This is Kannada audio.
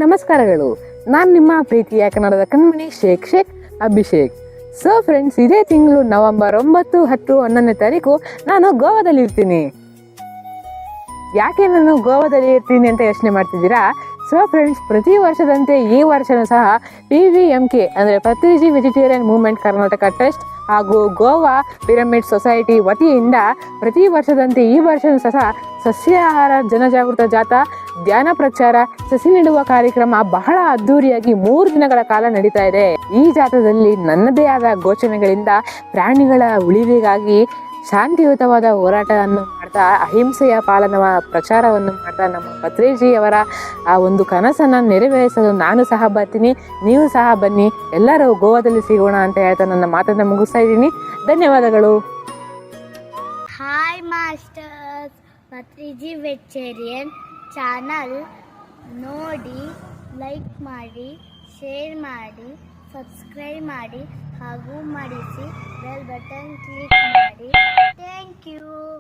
ನಮಸ್ಕಾರಗಳು. ನಾನು ನಿಮ್ಮ ಪ್ರೀತಿಯ ಕನ್ನಡದ ಕಣ್ಮಣಿ ಶೇಖ್ ಅಭಿಷೇಕ್. ಸೊ ಫ್ರೆಂಡ್ಸ್, ಇದೇ ತಿಂಗಳು ನವೆಂಬರ್ 9, 10, 11ನೇ ತಾರೀಕು ನಾನು ಗೋವಾದಲ್ಲಿ ಇರ್ತೀನಿ. ಯಾಕೆ ನಾನು ಗೋವಾದಲ್ಲಿ ಇರ್ತೀನಿ ಅಂತ ಯೋಚನೆ ಮಾಡ್ತಿದ್ದೀರಾ? ಸೊ ಫ್ರೆಂಡ್ಸ್, ಪ್ರತಿ ವರ್ಷದಂತೆ ಈ ವರ್ಷವೂ ಸಹ PVMK ಅಂದರೆ Patriji vegetarian movement Karnataka trust ಹಾಗೂ ಗೋವಾ ಪಿರಮಿಡ್ ಸೊಸೈಟಿ ವತಿಯಿಂದ ಪ್ರತಿ ವರ್ಷದಂತೆ ಈ ವರ್ಷವೂ ಸಹ ಸಸ್ಯಾಹಾರ ಜನಜಾಗೃತ ಜಾಥಾ, ಧ್ಯಾನ ಪ್ರಚಾರ, ಸಸಿ ನೆಡುವ ಕಾರ್ಯಕ್ರಮ ಬಹಳ ಅದ್ಧೂರಿಯಾಗಿ 3 ದಿನಗಳ ಕಾಲ ನಡೀತಾ ಇದೆ. ಈ ಜಾಥಾದಲ್ಲಿ ನನ್ನದೇ ಆದ ಘೋಷಣೆಗಳಿಂದ ಪ್ರಾಣಿಗಳ ಉಳಿವಿಗಾಗಿ ಶಾಂತಿಯುತವಾದ ಹೋರಾಟವನ್ನು ಮಾಡ್ತಾ, ಅಹಿಂಸೆಯ ಪಾಲನವ ಪ್ರಚಾರವನ್ನು ಮಾಡ್ತಾ ನಮ್ಮ ಪತ್ರಿಜಿಯವರ ಆ ಒಂದು ಕನಸನ್ನು ನೆರವೇರಿಸಲು ನಾನು ಸಹ ಬರ್ತೀನಿ, ನೀವು ಸಹ ಬನ್ನಿ, ಎಲ್ಲರೂ ಗೋವಾದಲ್ಲಿ ಸಿಗೋಣ ಅಂತ ಹೇಳ್ತಾ ನನ್ನ ಮಾತನ್ನು ಮುಗಿಸ್ತಾ ಇದ್ದೀನಿ. ಧನ್ಯವಾದಗಳು. Hi masters, Patriji vegetarian channel ನೋಡಿ, ಲೈಕ್ ಮಾಡಿ, ಶೇರ್ ಮಾಡಿ, ಸಬ್ಸ್ಕ್ರೈಬ್ ಮಾಡಿ ಹಾಗೂ ಮಾಡಿಸಿ ಬೆಲ್ ಬಟನ್ ಕ್ಲಿಕ್ ಮಾಡಿ. Thank you.